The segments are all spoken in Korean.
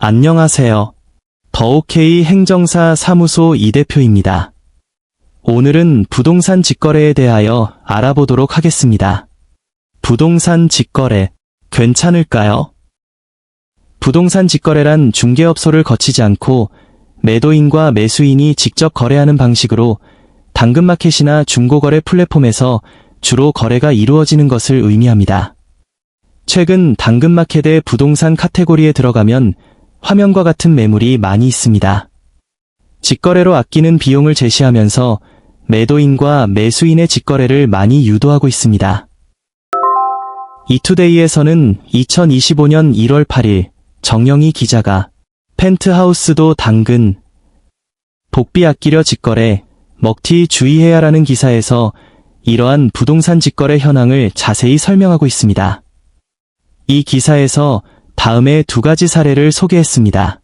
안녕하세요. 더오케이 행정사 사무소 이 대표입니다. 오늘은 부동산 직거래에 대하여 알아보도록 하겠습니다. 부동산 직거래, 괜찮을까요? 부동산 직거래란 중개업소를 거치지 않고 매도인과 매수인이 직접 거래하는 방식으로 당근마켓이나 중고거래 플랫폼에서 주로 거래가 이루어지는 것을 의미합니다. 최근 당근마켓의 부동산 카테고리에 들어가면 화면과 같은 매물이 많이 있습니다. 직거래로 아끼는 비용을 제시하면서 매도인과 매수인의 직거래를 많이 유도하고 있습니다. 이투데이에서는 2025년 1월 8일 정영희 기자가 펜트하우스도 당근, 복비 아끼려 직거래, 먹튀 주의해야라는 기사에서 이러한 부동산 직거래 현황을 자세히 설명하고 있습니다. 이 기사에서 다음에 두 가지 사례를 소개했습니다.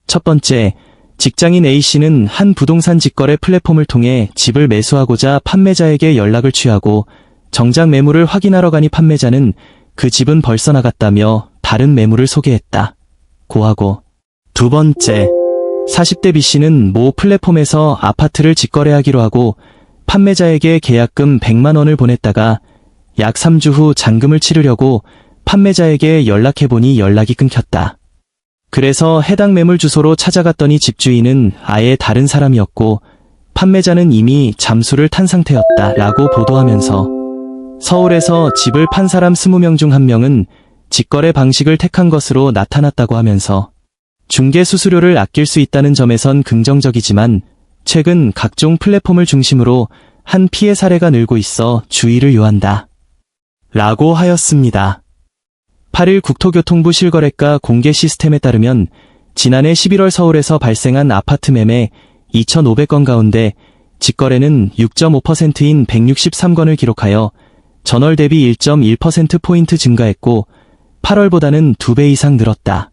첫 번째, 직장인 A씨는 한 부동산 직거래 플랫폼을 통해 집을 매수하고자 판매자에게 연락을 취하고 정작 매물을 확인하러 가니 판매자는 그 집은 벌써 나갔다며 다른 매물을 소개했다 고 하고, 두 번째, 40대 B씨는 모 플랫폼에서 아파트를 직거래하기로 하고 판매자에게 계약금 100만 원을 보냈다가 약 3주 후 잔금을 치르려고 판매자에게 연락해보니 연락이 끊겼다. 그래서 해당 매물 주소로 찾아갔더니 집주인은 아예 다른 사람이었고 판매자는 이미 잠수를 탄 상태였다 라고 보도하면서 서울에서 집을 판 사람 20명 중 1명은 직거래 방식을 택한 것으로 나타났다고 하면서 중개 수수료를 아낄 수 있다는 점에선 긍정적이지만 최근 각종 플랫폼을 중심으로 한 피해 사례가 늘고 있어 주의를 요한다 라고 하였습니다. 8일 국토교통부 실거래가 공개 시스템에 따르면 지난해 11월 서울에서 발생한 아파트 매매 2,500건 가운데 직거래는 6.5%인 163건을 기록하여 전월 대비 1.1%포인트 증가했고 8월보다는 2배 이상 늘었다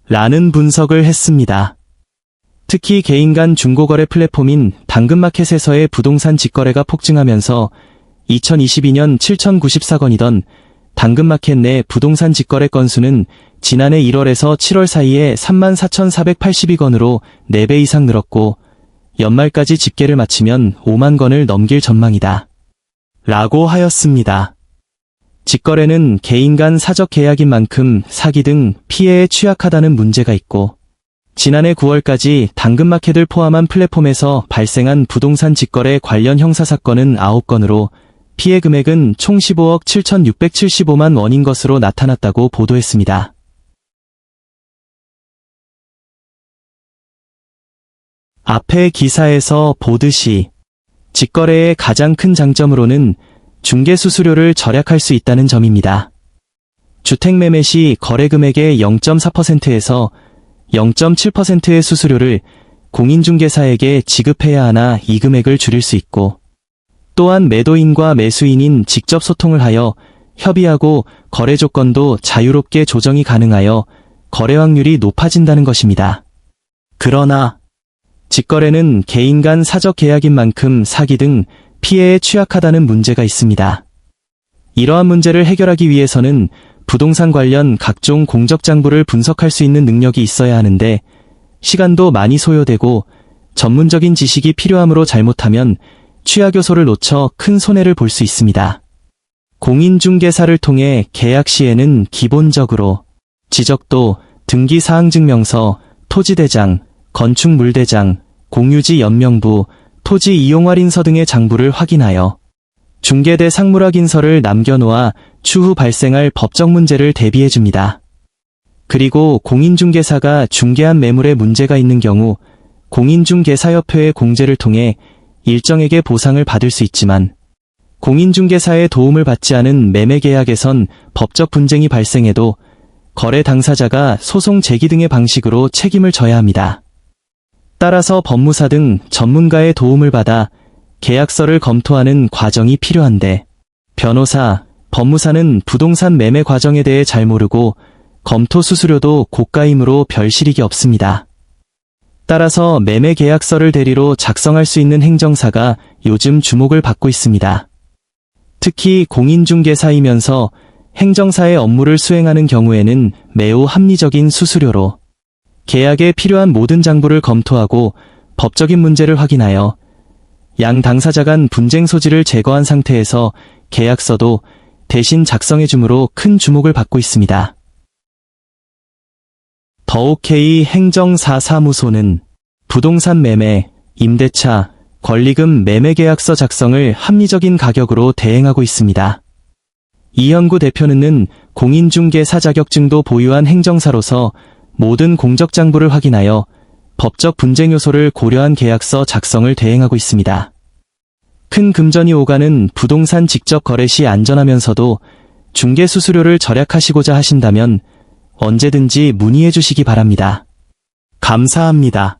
라는 분석을 했습니다. 특히 개인 간 중고거래 플랫폼인 당근마켓에서의 부동산 직거래가 폭증하면서 2022년 7,094건이던 당근마켓 내 부동산 직거래 건수는 지난해 1월에서 7월 사이에 34,482건으로 4배 이상 늘었고 연말까지 집계를 마치면 5만 건을 넘길 전망이다 라고 하였습니다. 직거래는 개인 간 사적 계약인 만큼 사기 등 피해에 취약하다는 문제가 있고 지난해 9월까지 당근마켓을 포함한 플랫폼에서 발생한 부동산 직거래 관련 형사사건은 9건으로 피해 금액은 총 15억 7,675만 원인 것으로 나타났다고 보도했습니다. 앞의 기사에서 보듯이 직거래의 가장 큰 장점으로는 중개 수수료를 절약할 수 있다는 점입니다. 주택 매매 시 거래 금액의 0.4%에서 0.7%의 수수료를 공인중개사에게 지급해야 하나 이 금액을 줄일 수 있고 또한 매도인과 매수인인 직접 소통을 하여 협의하고 거래 조건도 자유롭게 조정이 가능하여 거래 확률이 높아진다는 것입니다. 그러나 직거래는 개인 간 사적 계약인 만큼 사기 등 피해에 취약하다는 문제가 있습니다. 이러한 문제를 해결하기 위해서는 부동산 관련 각종 공적 장부를 분석할 수 있는 능력이 있어야 하는데 시간도 많이 소요되고 전문적인 지식이 필요하므로 잘못하면 취약 요소를 놓쳐 큰 손해를 볼 수 있습니다. 공인중개사를 통해 계약 시에는 기본적으로 지적도, 등기사항증명서, 토지대장, 건축물대장, 공유지 연명부, 토지 이용할인서 등의 장부를 확인하여 중개대 상물확인서를 남겨놓아 추후 발생할 법적 문제를 대비해줍니다. 그리고 공인중개사가 중개한 매물에 문제가 있는 경우 공인중개사협회의 공제를 통해 일정에게 보상을 받을 수 있지만 공인중개사의 도움을 받지 않은 매매계약에선 법적 분쟁이 발생해도 거래 당사자가 소송 제기 등의 방식으로 책임을 져야 합니다. 따라서 법무사 등 전문가의 도움을 받아 계약서를 검토하는 과정이 필요한데 변호사, 법무사는 부동산 매매 과정에 대해 잘 모르고 검토 수수료도 고가이므로 별 실익이 없습니다. 따라서 매매 계약서를 대리로 작성할 수 있는 행정사가 요즘 주목을 받고 있습니다. 특히 공인중개사이면서 행정사의 업무를 수행하는 경우에는 매우 합리적인 수수료로 계약에 필요한 모든 장부를 검토하고 법적인 문제를 확인하여 양 당사자 간 분쟁 소지를 제거한 상태에서 계약서도 대신 작성해 주므로 큰 주목을 받고 있습니다. 더오케이 행정사사무소는 부동산 매매, 임대차, 권리금 매매 계약서 작성을 합리적인 가격으로 대행하고 있습니다. 이현구 대표는 공인중개사 자격증도 보유한 행정사로서 모든 공적장부를 확인하여 법적 분쟁 요소를 고려한 계약서 작성을 대행하고 있습니다. 큰 금전이 오가는 부동산 직접 거래 시 안전하면서도 중개 수수료를 절약하시고자 하신다면 언제든지 문의해 주시기 바랍니다. 감사합니다.